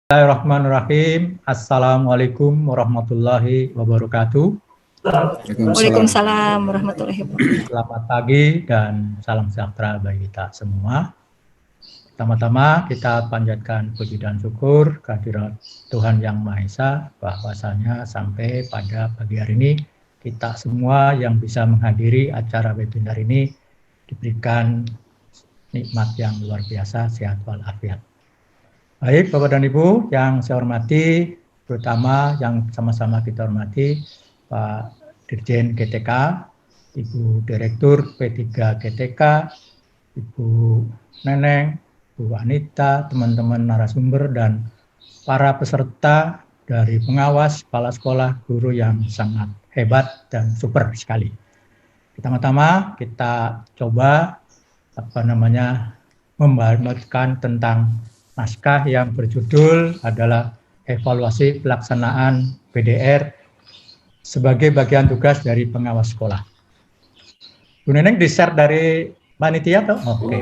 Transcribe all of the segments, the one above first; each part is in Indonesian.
Bismillahirrahmanirrahim. Assalamualaikum warahmatullahi wabarakatuh. Waalaikumsalam warahmatullahi wabarakatuh. Selamat pagi dan salam sejahtera bagi kita semua. Pertama-tama kita panjatkan puji dan syukur kehadirat Tuhan Yang Maha Esa, bahwasanya sampai pada pagi hari ini kita semua yang bisa menghadiri acara webinar ini diberikan nikmat yang luar biasa, sehat walafiat. Baik, Bapak dan Ibu yang saya hormati, terutama yang sama-sama kita hormati, Pak Dirjen GTK, Ibu Direktur P3 GTK, Ibu Neneng, Bu Anita, teman-teman narasumber, dan para peserta dari pengawas, kepala sekolah, guru yang sangat hebat dan super sekali. Pertama-tama kita coba membagikan tentang naskah yang berjudul adalah evaluasi pelaksanaan PDR sebagai bagian tugas dari pengawas sekolah. Bu Neneng di-share dari panitia atau? Oke.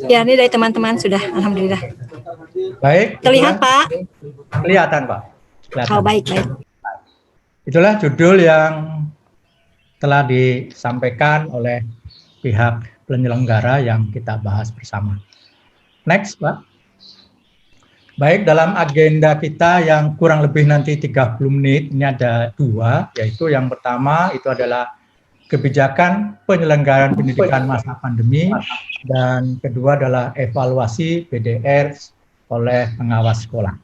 Ya, ini dari teman-teman sudah, alhamdulillah. Baik. Terlihat, Pak? Kelihatan, Pak. Kelihatan. Oh, baik. Itulah judul yang telah disampaikan oleh pihak penyelenggara yang kita bahas bersama. Next, Pak. Baik, dalam agenda kita yang kurang lebih nanti 30 menit, ini ada dua, yaitu yang pertama itu adalah kebijakan penyelenggaraan pendidikan masa pandemi, dan kedua adalah evaluasi PDR oleh pengawas sekolah.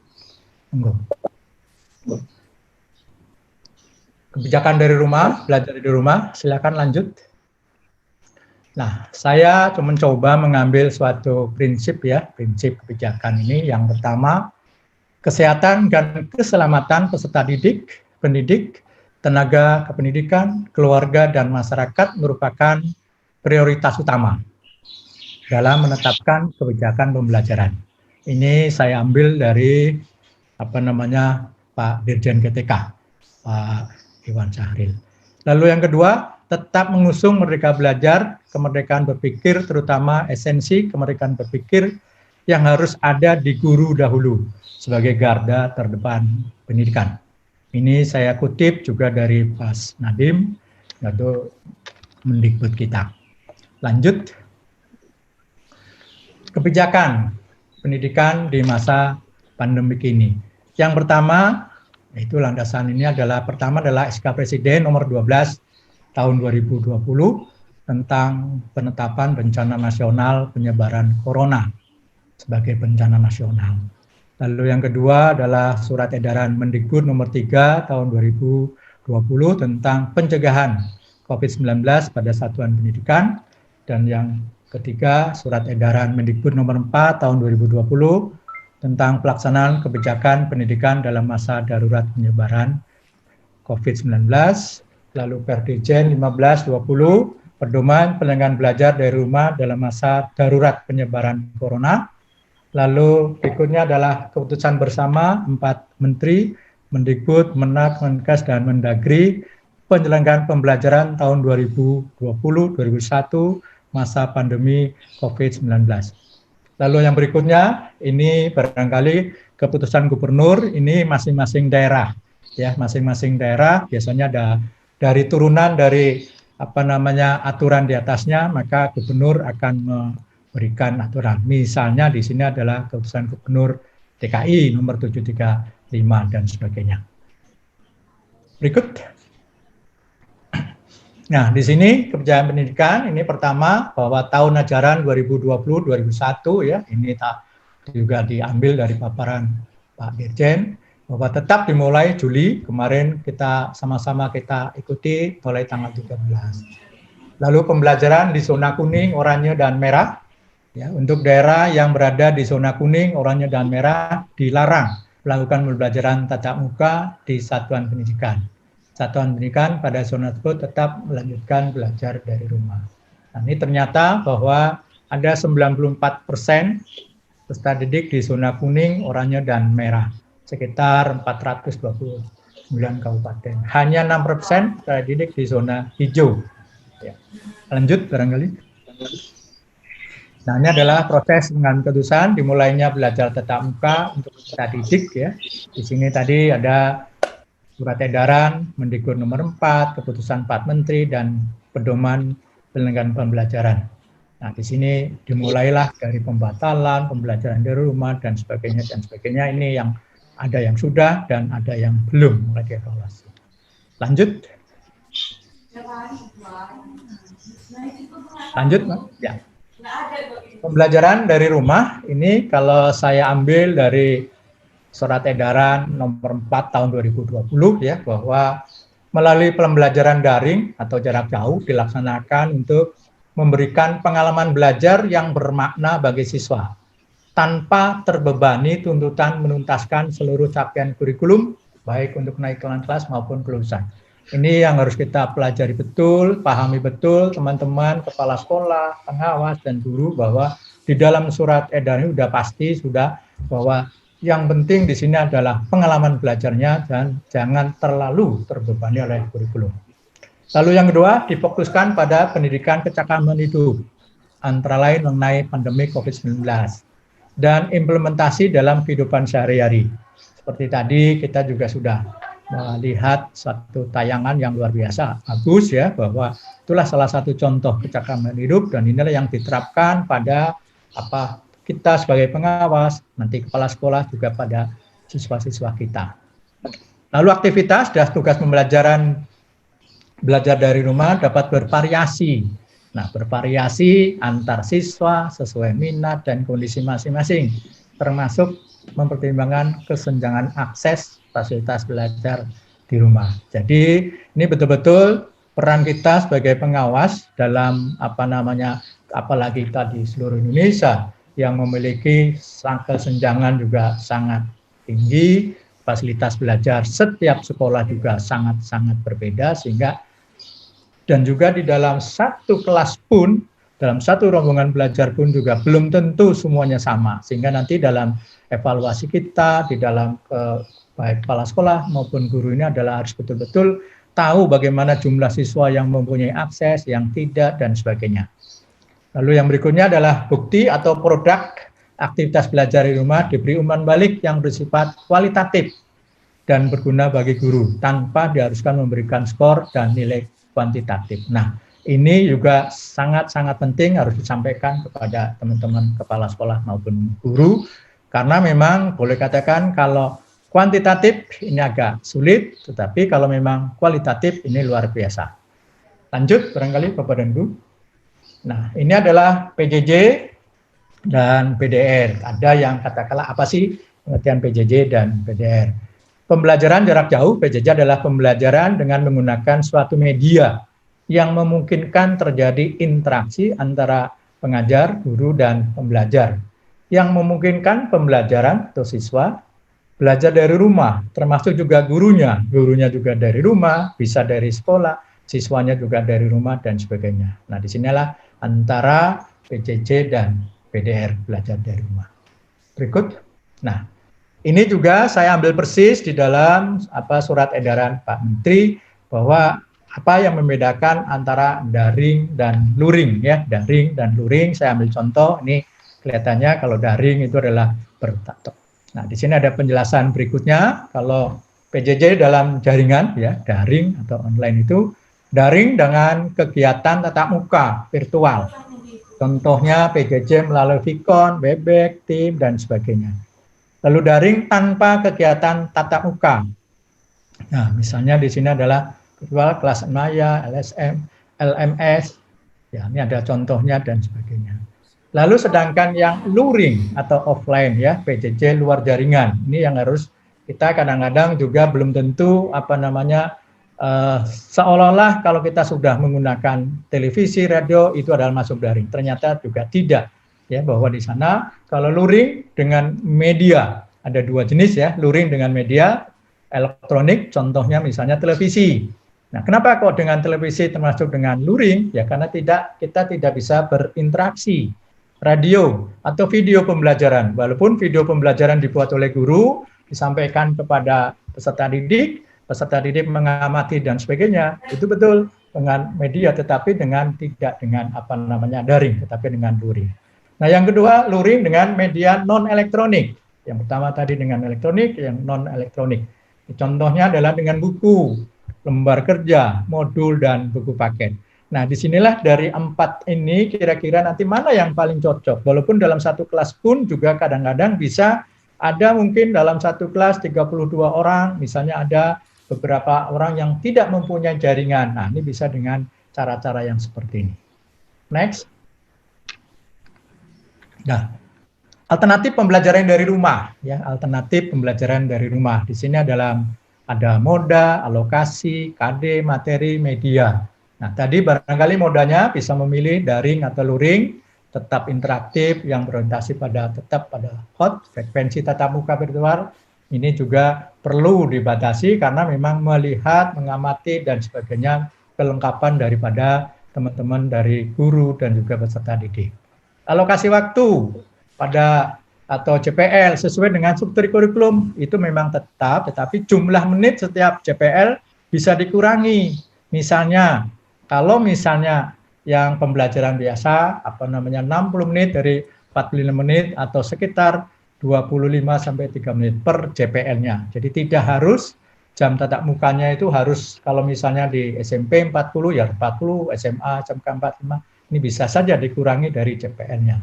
Kebijakan dari rumah, belajar di rumah, silakan lanjut. Nah, saya mencoba mengambil suatu prinsip prinsip kebijakan ini. Yang pertama, kesehatan dan keselamatan peserta pendidik, tenaga kependidikan, keluarga, dan masyarakat merupakan prioritas utama dalam menetapkan kebijakan pembelajaran. Ini saya ambil dari Pak Dirjen GTK, Pak Iwan Syahril. Lalu yang kedua, tetap mengusung Merdeka Belajar, kemerdekaan berpikir, terutama esensi kemerdekaan berpikir yang harus ada di guru dahulu sebagai garda terdepan pendidikan. Ini saya kutip juga dari Pak Nadiem, yaitu Mendikbud kita. Lanjut. Kebijakan pendidikan di masa pandemik ini. Yang pertama, yaitu landasan ini adalah SK Presiden nomor 12 tahun 2020 tentang penetapan bencana nasional penyebaran corona sebagai bencana nasional. Lalu yang kedua adalah surat edaran Mendikbud nomor 3 tahun 2020 tentang pencegahan COVID-19 pada satuan pendidikan, dan yang ketiga surat edaran Mendikbud nomor 4 tahun 2020 tentang pelaksanaan kebijakan pendidikan dalam masa darurat penyebaran COVID-19. Lalu Perdijen 1520, pedoman penyelenggaraan belajar dari rumah dalam masa darurat penyebaran corona. Lalu berikutnya adalah keputusan bersama 4 menteri, Mendikbud, Menak, Menkes, dan Mendagri, penyelenggaraan pembelajaran tahun 2020-2021 masa pandemi COVID-19. Lalu yang berikutnya, ini barangkali keputusan gubernur, ini masing-masing daerah. Ya, masing-masing daerah biasanya ada dari turunan dari aturan di atasnya, maka gubernur akan memberikan aturan. Misalnya di sini adalah keputusan gubernur DKI nomor 735 dan sebagainya. Berikut. Nah, di sini kebijakan pendidikan ini pertama bahwa tahun ajaran 2020-2021 ya, ini juga diambil dari paparan Pak Dirjen, bahwa tetap dimulai Juli, kemarin kita sama-sama kita ikuti mulai tanggal 13. Lalu pembelajaran di zona kuning, oranye, dan merah. Ya, untuk daerah yang berada di zona kuning, oranye, dan merah dilarang melakukan pembelajaran tatap muka di satuan pendidikan. Satuan pendidikan pada zona tersebut tetap melanjutkan belajar dari rumah. Nah, ini ternyata bahwa ada 94% peserta didik di zona kuning, oranye, dan merah. Sekitar 429 kabupaten. Hanya 6% peserta didik di zona hijau. Ya. Lanjut barangkali. Nah, ini adalah proses pengambilan keputusan dimulainya belajar tatap muka untuk kita didik ya. Di sini tadi ada surat edaran Mendikbud nomor 4, keputusan 4 menteri dan pedoman penyelenggaraan pembelajaran. Nah, di sini dimulailah dari pembatalan, pembelajaran dari rumah dan sebagainya dan sebagainya. Ini yang ada yang sudah dan ada yang belum mulai dievaluasi. Lanjut. Lanjut, Mas. Ya. Pembelajaran dari rumah ini kalau saya ambil dari surat edaran nomor 4 tahun 2020 ya, bahwa melalui pembelajaran daring atau jarak jauh dilaksanakan untuk memberikan pengalaman belajar yang bermakna bagi siswa tanpa terbebani tuntutan menuntaskan seluruh capaian kurikulum baik untuk naik kelas maupun kelulusan. Ini yang harus kita pelajari betul, pahami betul teman-teman, kepala sekolah, pengawas, dan guru bahwa di dalam surat edaran ini sudah pasti bahwa yang penting di sini adalah pengalaman belajarnya dan jangan terlalu terbebani oleh kurikulum. Lalu yang kedua, difokuskan pada pendidikan kecakapan hidup, antara lain mengenai pandemi COVID-19 dan implementasi dalam kehidupan sehari-hari. Seperti tadi kita juga sudah melihat satu tayangan yang luar biasa, bagus ya, bahwa itulah salah satu contoh kecakapan hidup dan inilah yang diterapkan pada kita sebagai pengawas, nanti kepala sekolah juga pada siswa-siswa kita. Lalu aktivitas dan tugas pembelajaran belajar dari rumah dapat bervariasi. Nah, bervariasi antar siswa sesuai minat dan kondisi masing-masing, termasuk mempertimbangkan kesenjangan akses fasilitas belajar di rumah. Jadi ini betul-betul peran kita sebagai pengawas dalam apalagi kita di seluruh Indonesia yang memiliki kesenjangan juga sangat tinggi, fasilitas belajar setiap sekolah juga sangat-sangat berbeda sehingga dan juga di dalam satu kelas pun, dalam satu rombongan belajar pun juga belum tentu semuanya sama sehingga nanti dalam evaluasi kita di dalam baik kepala sekolah maupun guru ini adalah harus betul-betul tahu bagaimana jumlah siswa yang mempunyai akses, yang tidak, dan sebagainya. Lalu yang berikutnya adalah bukti atau produk aktivitas belajar di rumah diberi umpan balik yang bersifat kualitatif dan berguna bagi guru tanpa diharuskan memberikan skor dan nilai kuantitatif. Nah, ini juga sangat-sangat penting harus disampaikan kepada teman-teman kepala sekolah maupun guru karena memang boleh katakan kalau kuantitatif ini agak sulit, tetapi kalau memang kualitatif ini luar biasa. Lanjut, barangkali Bapak dan Bu. Nah, ini adalah PJJ dan PDR. Ada yang katakanlah apa sih pengertian PJJ dan PDR? Pembelajaran jarak jauh, PJJ adalah pembelajaran dengan menggunakan suatu media yang memungkinkan terjadi interaksi antara pengajar, guru, dan pembelajar. Yang memungkinkan pembelajaran atau siswa belajar dari rumah, termasuk juga gurunya juga dari rumah, bisa dari sekolah, siswanya juga dari rumah dan sebagainya. Nah, disinilah antara PJJ dan PDR belajar dari rumah. Berikut. Nah, ini juga saya ambil persis di dalam surat edaran Pak Menteri bahwa apa yang membedakan antara daring dan luring ya, daring dan luring. Saya ambil contoh ini kelihatannya kalau daring itu adalah bertatap. Nah, di sini ada penjelasan berikutnya. Kalau PJJ dalam jaringan, ya daring atau online itu, daring dengan kegiatan tatap muka virtual. Contohnya PJJ melalui Vicon, Webex, Team, dan sebagainya. Lalu daring tanpa kegiatan tatap muka. Nah, misalnya di sini adalah virtual kelas Maya, LSM, LMS. Ya, ini ada contohnya dan sebagainya. Lalu sedangkan yang luring atau offline ya, PJJ luar jaringan. Ini yang harus kita kadang-kadang juga belum tentu seolah-olah kalau kita sudah menggunakan televisi, radio itu adalah masuk daring. Ternyata juga tidak ya, bahwa di sana kalau luring dengan media ada dua jenis ya, luring dengan media elektronik, contohnya misalnya televisi. Nah, kenapa kok dengan televisi termasuk dengan luring? Ya karena kita tidak bisa berinteraksi. Radio atau video pembelajaran, walaupun video pembelajaran dibuat oleh guru, disampaikan kepada peserta didik mengamati dan sebagainya, itu betul dengan media, tetapi tidak dengan daring, tetapi dengan luring. Nah, yang kedua, luring dengan media non-elektronik. Yang pertama tadi dengan elektronik, yang non-elektronik. Contohnya adalah dengan buku, lembar kerja, modul, dan buku paket. Nah, disinilah dari 4 ini kira-kira nanti mana yang paling cocok. Walaupun dalam satu kelas pun juga kadang-kadang bisa ada mungkin dalam satu kelas 32 orang, misalnya ada beberapa orang yang tidak mempunyai jaringan. Nah, ini bisa dengan cara-cara yang seperti ini. Next. Nah, alternatif pembelajaran dari rumah, ya, alternatif pembelajaran dari rumah. Di sini adalah ada moda, alokasi, KD, materi, media. Nah, tadi barangkali modanya bisa memilih daring atau luring, tetap interaktif yang berorientasi tetap pada hot, frekuensi tatap muka virtual. Ini juga perlu dibatasi karena memang melihat, mengamati dan sebagainya kelengkapan daripada teman-teman dari guru dan juga peserta didik. Alokasi waktu atau CPL sesuai dengan struktur kurikulum itu memang tetap, tetapi jumlah menit setiap CPL bisa dikurangi. Misalnya, kalau misalnya yang pembelajaran biasa 60 menit dari 45 menit atau sekitar 25 sampai 3 menit per CPL-nya. Jadi tidak harus jam tatap mukanya itu harus, kalau misalnya di SMP 40 ya 40, SMA SMK 45, ini bisa saja dikurangi dari CPL-nya.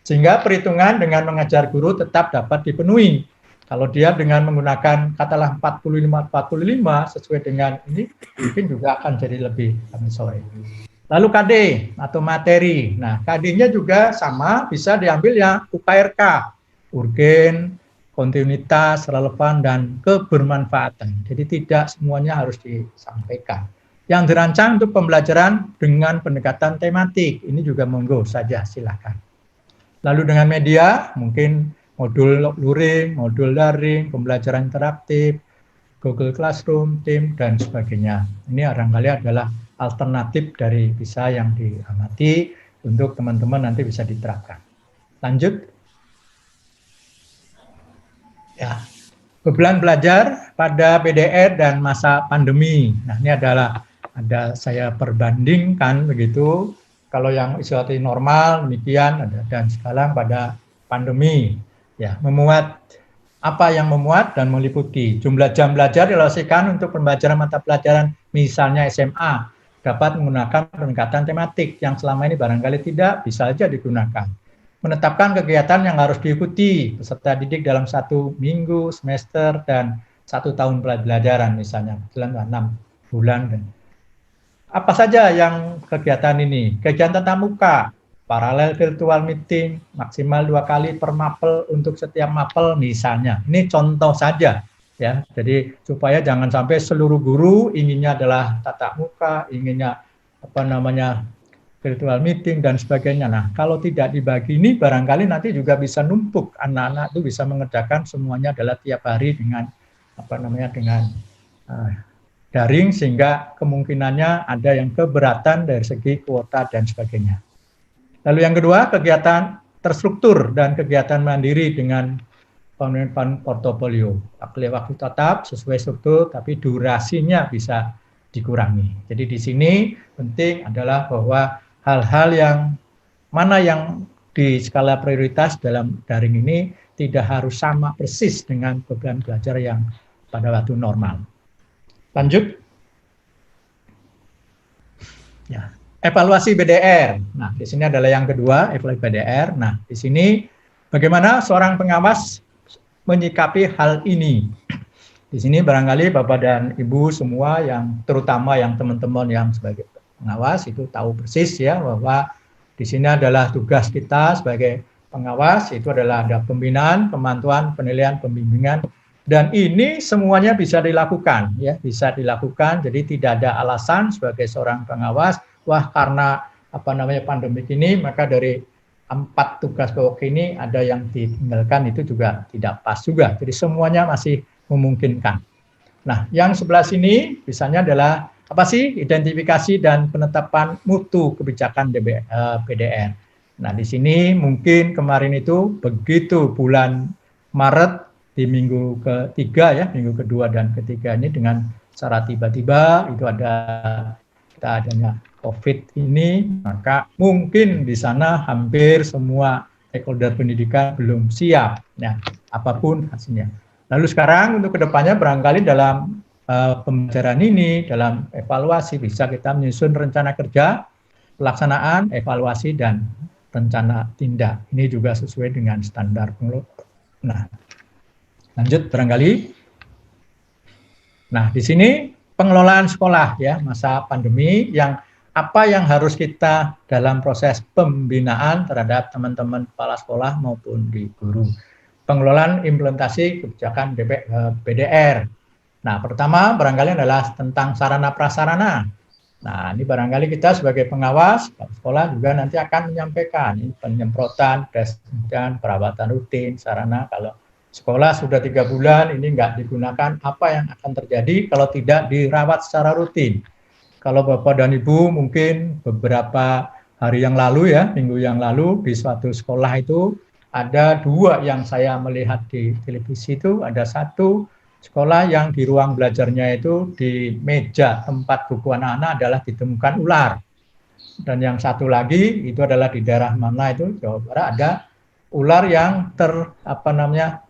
Sehingga perhitungan dengan mengajar guru tetap dapat dipenuhi. Kalau dia dengan menggunakan katalah 45 sesuai dengan ini, mungkin juga akan jadi lebih sore. Lalu KD atau materi. Nah, KD-nya juga sama, bisa diambil yang UKRK, urgen, kontinuitas, relevan, dan kebermanfaatan. Jadi tidak semuanya harus disampaikan. Yang dirancang untuk pembelajaran dengan pendekatan tematik. Ini juga monggo saja, silakan. Lalu dengan media, mungkin modul luring, modul daring, pembelajaran interaktif, Google Classroom, Team, dan sebagainya. Ini barangkali adalah alternatif dari bisa yang diamati untuk teman-teman nanti bisa diterapkan. Lanjut. Ya, beban belajar pada PDR dan masa pandemi. Nah, ini adalah saya perbandingkan begitu. Kalau yang isolasi normal demikian dan sekarang pada pandemi, ya memuat apa yang memuat dan meliputi jumlah jam belajar dialokasikan untuk pembelajaran mata pelajaran misalnya SMA dapat menggunakan pendekatan tematik yang selama ini barangkali tidak bisa saja digunakan. Menetapkan kegiatan yang harus diikuti peserta didik dalam 1 minggu, semester, dan 1 tahun pembelajaran misalnya, 6 bulan. Apa saja yang kegiatan ini? Kegiatan tatap muka, paralel virtual meeting, maksimal 2 kali per mapel untuk setiap mapel misalnya. Ini contoh saja, ya. Jadi supaya jangan sampai seluruh guru inginnya adalah tatap muka, inginnya virtual meeting dan sebagainya. Nah, kalau tidak dibagi ini barangkali nanti juga bisa numpuk, anak-anak itu bisa mengerjakan semuanya adalah tiap hari dengan daring, sehingga kemungkinannya ada yang keberatan dari segi kuota dan sebagainya. Lalu yang kedua, kegiatan terstruktur dan kegiatan mandiri dengan pemenuhan portofolio. Waktu tetap sesuai struktur, tapi durasinya bisa dikurangi. Jadi di sini penting adalah bahwa hal-hal yang mana yang di skala prioritas dalam daring ini tidak harus sama persis dengan beban belajar yang pada waktu normal. Lanjut. Ya, evaluasi BDR. Nah, di sini adalah yang kedua, evaluasi BDR. Nah, di sini bagaimana seorang pengawas menyikapi hal ini. Di sini barangkali Bapak dan Ibu semua yang terutama yang teman-teman yang sebagai pengawas itu tahu persis ya bahwa di sini adalah tugas kita sebagai pengawas itu adalah ada pembinaan, pemantauan, penilaian, pembimbingan. Dan ini semuanya bisa dilakukan, ya, bisa dilakukan. Jadi tidak ada alasan sebagai seorang pengawas, wah karena pandemik ini, maka dari 4 tugas pokok ini ada yang ditinggalkan, itu juga tidak pas juga. Jadi semuanya masih memungkinkan. Nah, yang sebelah sini misalnya adalah apa sih identifikasi dan penetapan mutu kebijakan PDR. Nah, di sini mungkin kemarin itu begitu bulan Maret di minggu ketiga ya, minggu kedua dan ketiga ini dengan secara tiba-tiba itu adanya COVID ini, maka mungkin di sana hampir semua stakeholder pendidikan belum siap, ya, apapun hasilnya. Lalu sekarang untuk kedepannya barangkali dalam pembelajaran ini, dalam evaluasi bisa kita menyusun rencana kerja, pelaksanaan, evaluasi, dan rencana tindak. Ini juga sesuai dengan standar pengelola. Nah, lanjut barangkali. Nah, di sini pengelolaan sekolah ya masa pandemi apa yang harus kita dalam proses pembinaan terhadap teman-teman kepala sekolah maupun di guru. Pengelolaan implementasi kebijakan BDR. Nah, pertama barangkali adalah tentang sarana prasarana. Nah, ini barangkali kita sebagai pengawas sekolah juga nanti akan menyampaikan ini penyemprotan, tes dan perawatan rutin sarana. Kalau sekolah sudah 3 bulan ini nggak digunakan, apa yang akan terjadi kalau tidak dirawat secara rutin? Kalau Bapak dan Ibu mungkin beberapa hari yang lalu ya, minggu yang lalu di suatu sekolah itu ada 2 yang saya melihat di televisi itu, ada satu sekolah yang di ruang belajarnya itu di meja tempat buku anak-anak adalah ditemukan ular. Dan yang satu lagi itu adalah di daerah mana itu Jawa Barat ada ular yang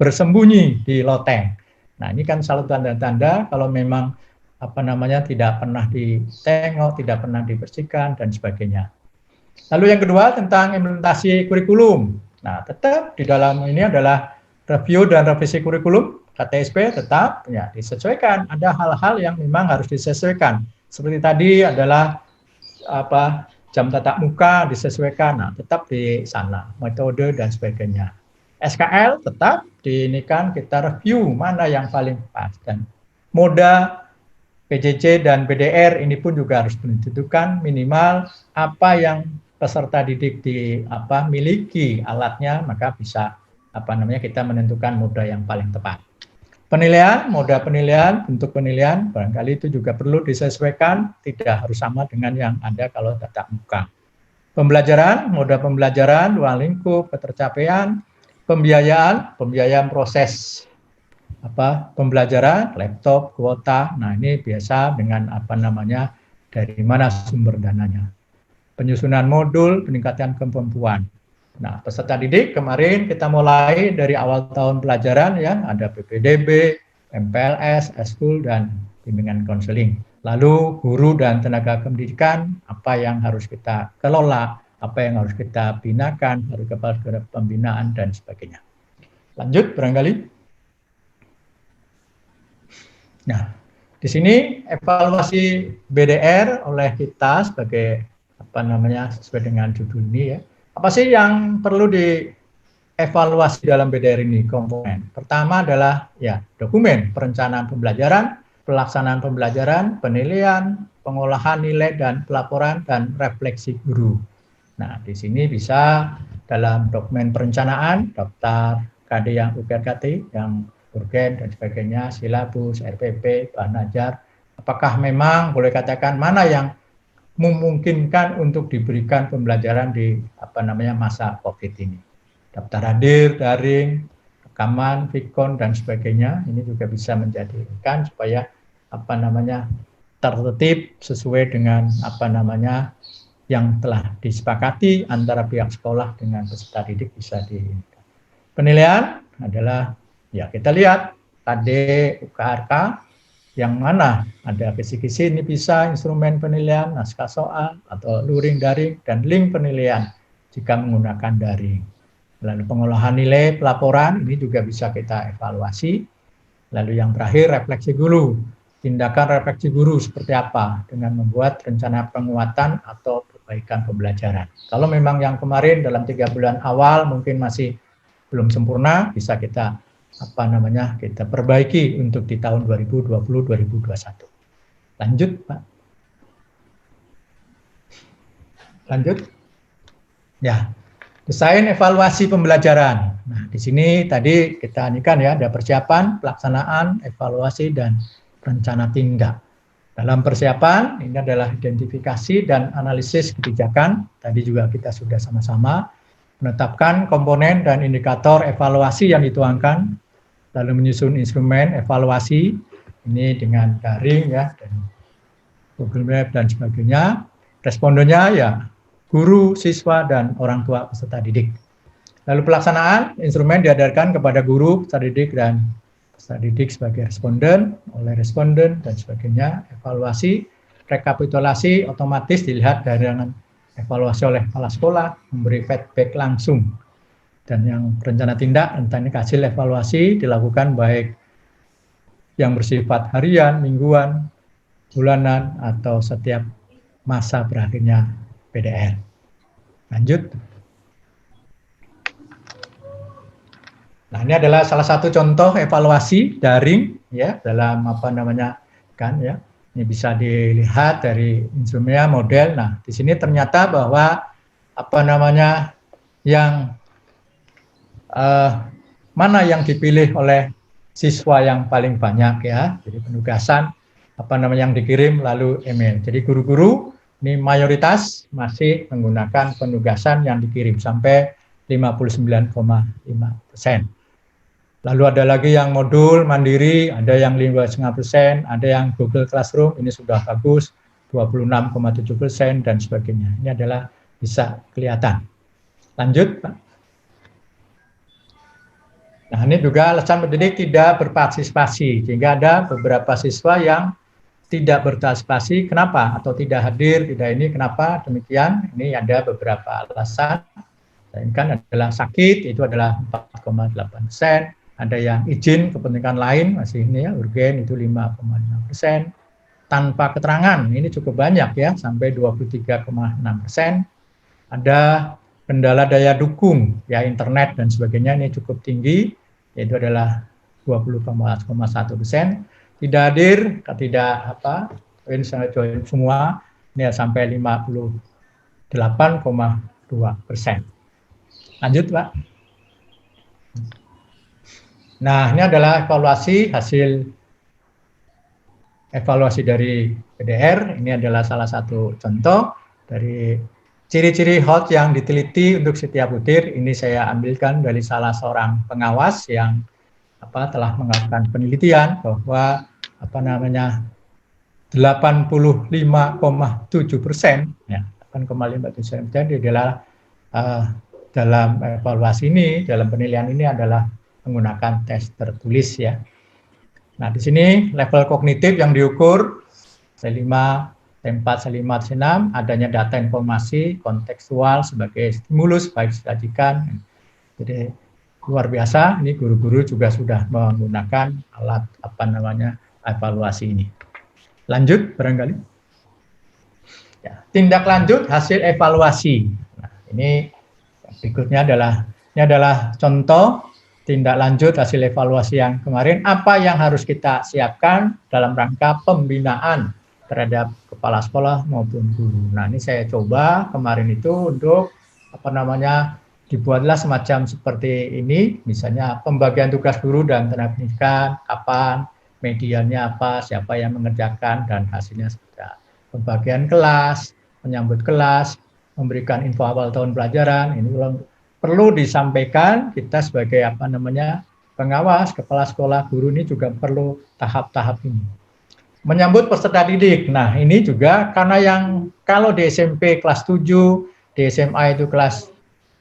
bersembunyi di loteng. Nah, ini kan salah tanda-tanda kalau memang tidak pernah ditengok, tidak pernah dibersihkan dan sebagainya. Lalu yang kedua tentang implementasi kurikulum. Nah, tetap di dalam ini adalah review dan revisi kurikulum. KTSP tetap ya disesuaikan. Ada hal-hal yang memang harus disesuaikan. Seperti tadi adalah jam tatap muka disesuaikan. Nah, tetap di sana metode dan sebagainya. SKL tetap diinikan kita review mana yang paling pas dan moda PJJ dan BDR ini pun juga harus ditentukan minimal apa yang peserta didik miliki alatnya maka bisa kita menentukan moda yang paling tepat. Penilaian, moda penilaian, bentuk penilaian, barangkali itu juga perlu disesuaikan, tidak harus sama dengan yang ada kalau tatap muka. Pembelajaran, moda pembelajaran, ruang lingkup, ketercapaian, pembiayaan proses pembelajaran, laptop, kuota. Nah, ini biasa dengan dari mana sumber dananya. Penyusunan modul, peningkatan kemampuan. Nah, peserta didik kemarin kita mulai dari awal tahun pelajaran ya, ada PPDB, MPLS, eskul dan bimbingan konseling. Lalu guru dan tenaga pendidikan apa yang harus kita kelola, apa yang harus kita binakan, harus kepada pembinaan dan sebagainya. Lanjut barangkali. Nah, di sini evaluasi BDR oleh kita sebagai sesuai dengan judul ini ya. Apa sih yang perlu dievaluasi dalam BDR ini komponen? Pertama adalah ya dokumen perencanaan pembelajaran, pelaksanaan pembelajaran, penilaian, pengolahan nilai dan pelaporan dan refleksi guru. Nah, di sini bisa dalam dokumen perencanaan, daftar KD yang UPRKT, yang urgen dan sebagainya, silabus, RPP, bahan ajar. Apakah memang boleh katakan mana yang memungkinkan untuk diberikan pembelajaran di masa COVID ini. Daftar hadir, daring, rekaman, vikon dan sebagainya ini juga bisa menjadikan supaya tertib sesuai dengan yang telah disepakati antara pihak sekolah dengan peserta didik bisa di. Penilaian adalah ya kita lihat KD UKRK yang mana ada kisi-kisi ini bisa instrumen penilaian, naskah soal, atau luring daring, dan link penilaian jika menggunakan daring. Lalu pengolahan nilai pelaporan, ini juga bisa kita evaluasi. Lalu yang terakhir, refleksi guru. Tindakan refleksi guru seperti apa dengan membuat rencana penguatan atau perbaikan pembelajaran. Kalau memang yang kemarin dalam 3 bulan awal mungkin masih belum sempurna, bisa kita kita perbaiki untuk di tahun 2020-2021. Lanjut, Pak. Lanjut. Ya, desain evaluasi pembelajaran. Nah, di sini tadi kita anikan ya, ada persiapan, pelaksanaan, evaluasi, dan rencana tindak. Dalam persiapan, ini adalah identifikasi dan analisis kebijakan. Tadi juga kita sudah sama-sama menetapkan komponen dan indikator evaluasi yang dituangkan, lalu menyusun instrumen evaluasi ini dengan daring ya dan Google Map dan sebagainya. Respondennya ya guru, siswa dan orang tua peserta didik. Lalu pelaksanaan instrumen diadarkan kepada guru, peserta didik, dan peserta didik sebagai responden, oleh responden, dan sebagainya. Evaluasi, rekapitulasi otomatis dilihat dari evaluasi oleh kepala sekolah, memberi feedback langsung. Dan yang rencana tindak tentang hasil evaluasi dilakukan baik yang bersifat harian, mingguan, bulanan, atau setiap masa berakhirnya PDR. Lanjut. Nah, ini adalah salah satu contoh evaluasi daring ya dalam ini bisa dilihat dari instrumennya model. Nah, di sini ternyata bahwa yang mana yang dipilih oleh siswa yang paling banyak ya. Jadi penugasan yang dikirim lalu email. Jadi guru-guru ini mayoritas masih menggunakan penugasan yang dikirim sampai 59,5%. Lalu ada lagi yang modul mandiri, ada yang 5,5%, ada yang Google Classroom, ini sudah bagus, 26,7% dan sebagainya. Ini adalah bisa kelihatan. Lanjut, Pak. Nah, ini juga alasan pendidik tidak berpartisipasi, sehingga ada beberapa siswa yang tidak berpartisipasi. Kenapa? Atau tidak hadir, tidak ini, kenapa? Demikian, ini ada beberapa alasan. Dan kan adalah sakit, itu adalah 4,8%. Ada yang izin kepentingan lain, masih ini ya, urgen itu 5,5%. Tanpa keterangan, ini cukup banyak ya, sampai 23,6%. Ada kendala daya dukung, ya internet dan sebagainya, ini cukup tinggi, yaitu adalah 20,1%. Tidak hadir, join semua, ini ya, sampai 58,2%. Lanjut, Pak. Nah, ini adalah hasil evaluasi dari PDR. Ini adalah salah satu contoh dari ciri-ciri HOT yang diteliti untuk setiap butir. Ini saya ambilkan dari salah seorang pengawas yang telah melakukan penelitian bahwa 85,7%, ya 8,57% adalah dalam evaluasi ini, dalam penilaian ini adalah menggunakan tes tertulis ya. Nah, di sini level kognitif yang diukur C5, C4, C5, C6, adanya data informasi kontekstual sebagai stimulus baik disajikan. Jadi luar biasa, ini guru-guru juga sudah menggunakan alat evaluasi ini. Lanjut barangkali. Ya, tindak lanjut hasil evaluasi. Nah, ini berikutnya adalah contoh tindak lanjut hasil evaluasi yang kemarin, apa yang harus kita siapkan dalam rangka pembinaan terhadap kepala sekolah maupun guru. Nah, ini saya coba kemarin itu untuk dibuatlah semacam seperti ini, misalnya pembagian tugas guru dan tenaga pendidikan, kapan, medianya apa, siapa yang mengerjakan, dan hasilnya seperti apa. Pembagian kelas, menyambut kelas, memberikan info awal tahun pelajaran, ini perlu disampaikan. Kita sebagai pengawas, kepala sekolah, guru ini juga perlu tahap-tahap ini. Menyambut peserta didik. Nah, ini juga karena kalau di SMP kelas 7, di SMA itu kelas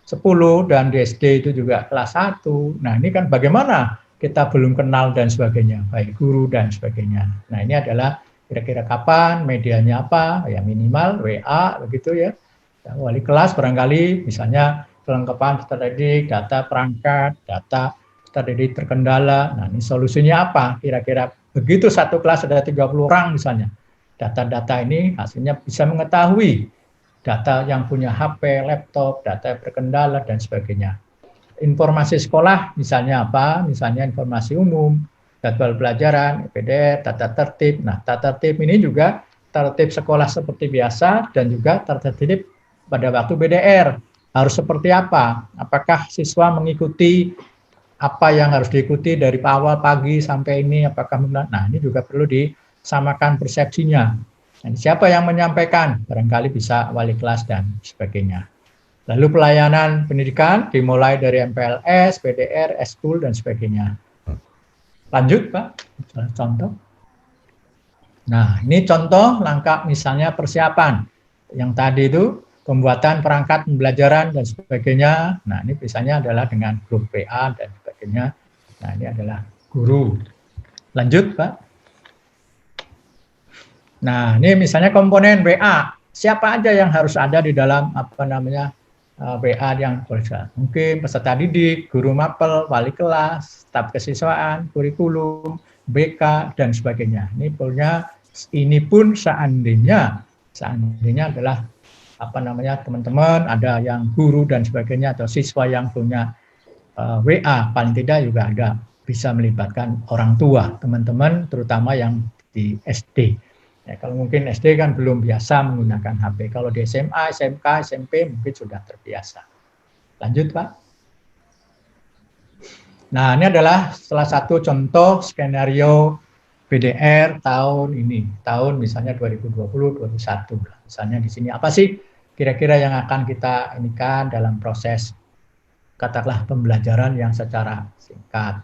10, dan di SD itu juga kelas 1. Nah, ini kan bagaimana kita belum kenal dan sebagainya, baik guru dan sebagainya. Nah, ini adalah kira-kira kapan, medianya apa, ya minimal WA begitu ya. Wali kelas barangkali misalnya kelengkapan peserta didik, data perangkat, data peserta didik terkendala. Nah, ini solusinya apa? Kira-kira begitu satu kelas ada 30 orang misalnya. Data-data ini hasilnya bisa mengetahui data yang punya HP, laptop, data yang terkendala, dan sebagainya. Informasi sekolah misalnya apa? Misalnya informasi umum, jadwal pelajaran, PDR, tata tertib. Nah, tata tertib ini juga tertib sekolah seperti biasa dan juga tertib pada waktu BDR. Harus seperti apa? Apakah siswa mengikuti apa yang harus diikuti dari awal pagi sampai ini? Apakah nah, ini juga perlu disamakan persepsinya. Nah, siapa yang menyampaikan? Barangkali bisa wali kelas dan sebagainya. Lalu pelayanan pendidikan dimulai dari MPLS, PDR, eskul, dan sebagainya. Lanjut, Pak. Contoh. Nah, ini contoh langkah misalnya persiapan. Yang tadi itu pembuatan perangkat pembelajaran dan sebagainya. Nah, ini misalnya adalah dengan grup WA dan sebagainya. Nah, ini adalah guru. Lanjut, Pak. Nah, ini misalnya komponen WA. Siapa aja yang harus ada di dalam WA yang berjalan? Mungkin peserta didik, guru mapel, wali kelas, staf kesiswaan, kurikulum, BK dan sebagainya. Ini pun seandainya adalah teman-teman ada yang guru dan sebagainya atau siswa yang punya WA, paling tidak juga ada bisa melibatkan orang tua teman-teman, terutama yang di SD. Ya, kalau mungkin SD kan belum biasa menggunakan HP. Kalau di SMA, SMK, SMP mungkin sudah terbiasa. Lanjut, Pak. Nah, ini adalah salah satu contoh skenario PDR tahun ini, tahun misalnya 2020-2021. Misalnya di sini apa sih kira-kira yang akan kita inikan dalam proses katakanlah pembelajaran yang secara singkat.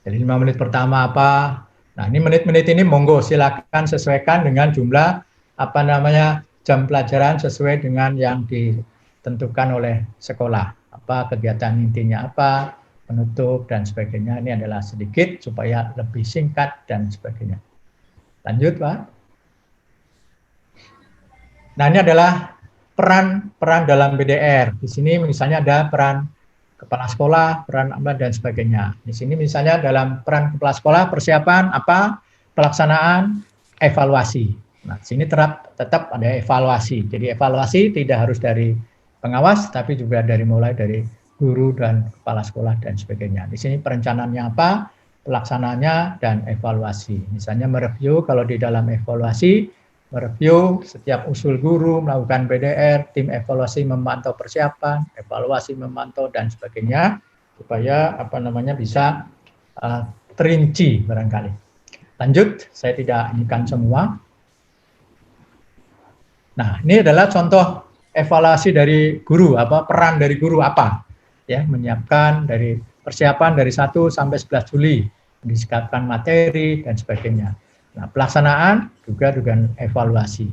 Jadi 5 menit pertama apa? Nah, ini menit-menit ini monggo silakan sesuaikan dengan jumlah jam pelajaran sesuai dengan yang ditentukan oleh sekolah. Apa kegiatan intinya apa, penutup dan sebagainya. Ini adalah sedikit supaya lebih singkat dan sebagainya. Lanjut, Pak. Nah, ini adalah peran dalam PDR. Di sini misalnya ada peran kepala sekolah, peran dan sebagainya. Di sini misalnya dalam peran kepala sekolah persiapan apa? Pelaksanaan, evaluasi. Nah, di sini tetap ada evaluasi. Jadi evaluasi tidak harus dari pengawas, tapi juga mulai dari guru dan kepala sekolah dan sebagainya. Di sini perencanaannya apa? Pelaksanaannya dan evaluasi. Misalnya mereview, kalau di dalam evaluasi, mereview setiap usul guru, melakukan PDR, tim evaluasi memantau persiapan, evaluasi memantau dan sebagainya, supaya bisa terinci barangkali. Lanjut, saya tidak inikan semua. Nah, ini adalah contoh evaluasi dari guru, peran dari guru apa? Ya, menyiapkan dari persiapan dari 1 sampai 11 Juli, disiapkan materi dan sebagainya. Nah, pelaksanaan juga dengan evaluasi.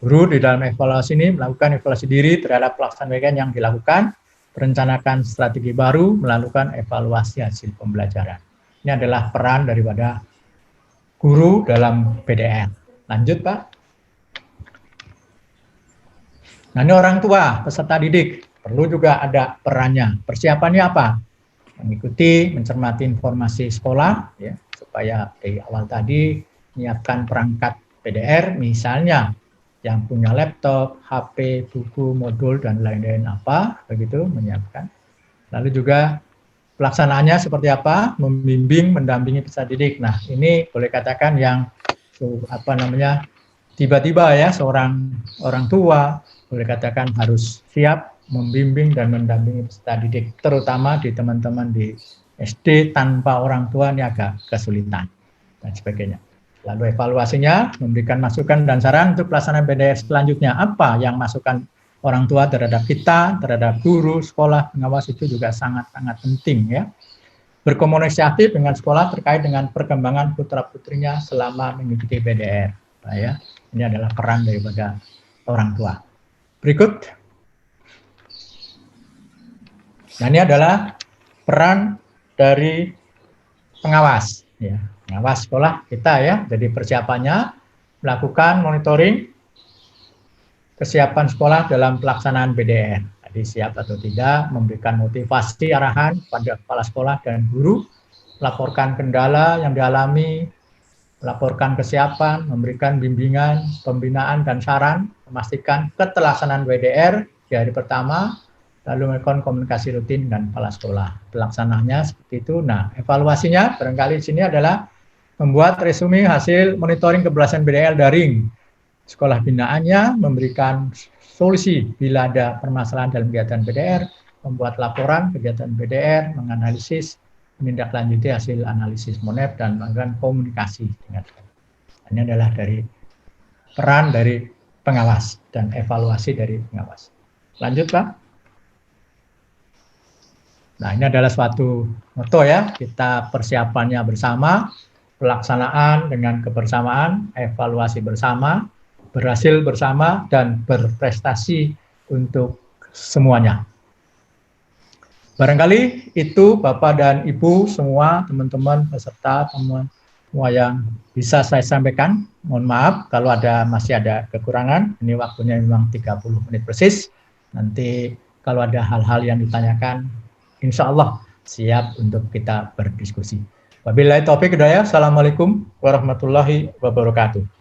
Guru di dalam evaluasi ini melakukan evaluasi diri terhadap pelaksanaan yang dilakukan, merencanakan strategi baru, melakukan evaluasi hasil pembelajaran. Ini adalah peran daripada guru dalam PDR. Lanjut, Pak. Nah, ini orang tua, peserta didik, perlu juga ada perannya. Persiapannya apa? Mengikuti, mencermati informasi sekolah, ya, supaya dari awal tadi menyiapkan perangkat PDR, misalnya yang punya laptop, HP, buku, modul, dan lain-lain begitu, menyiapkan. Lalu juga pelaksanaannya seperti apa? Membimbing, mendampingi peserta didik. Nah, ini boleh katakan yang tiba-tiba ya, seorang orang tua boleh katakan harus siap membimbing dan mendampingi peserta didik, terutama di teman-teman di SD tanpa orang tua ini agak kesulitan dan sebagainya. Lalu evaluasinya memberikan masukan dan saran untuk pelaksanaan PDR selanjutnya. Apa yang masukan orang tua terhadap kita, terhadap guru, sekolah, pengawas itu juga sangat-sangat penting ya. Berkomunikasi aktif dengan sekolah terkait dengan perkembangan putra-putrinya selama mengikuti PDR. Nah, ya, ini adalah peran daripada orang tua. Berikut. Nah, ini adalah peran dari pengawas, ya, pengawas sekolah kita ya. Jadi persiapannya melakukan monitoring kesiapan sekolah dalam pelaksanaan PDR. Jadi siap atau tidak, memberikan motivasi arahan pada kepala sekolah dan guru, melaporkan kendala yang dialami, melaporkan kesiapan, memberikan bimbingan, pembinaan dan saran, memastikan keterlaksanaan PDR di hari pertama, lalu melakukan komunikasi rutin dengan kepala sekolah. Pelaksanaannya seperti itu. Nah, evaluasinya barangkali di sini adalah membuat resume hasil monitoring keberhasilan PDR daring. Sekolah binaannya memberikan solusi bila ada permasalahan dalam kegiatan PDR, membuat laporan kegiatan PDR, menganalisis, menindaklanjuti hasil analisis MONEP dan melakukan komunikasi dengan. Ini adalah dari peran dari pengawas dan evaluasi dari pengawas. Lanjut, Pak. Nah, ini adalah suatu moto ya, kita persiapannya bersama, pelaksanaan dengan kebersamaan, evaluasi bersama, berhasil bersama, dan berprestasi untuk semuanya. Barangkali itu Bapak dan Ibu semua, teman-teman peserta, teman semua yang bisa saya sampaikan. Mohon maaf kalau masih ada kekurangan. Ini waktunya memang 30 menit persis. Nanti kalau ada hal-hal yang ditanyakan, insya Allah siap untuk kita berdiskusi. Wabillahi taufiq hidayah. Assalamualaikum warahmatullahi wabarakatuh.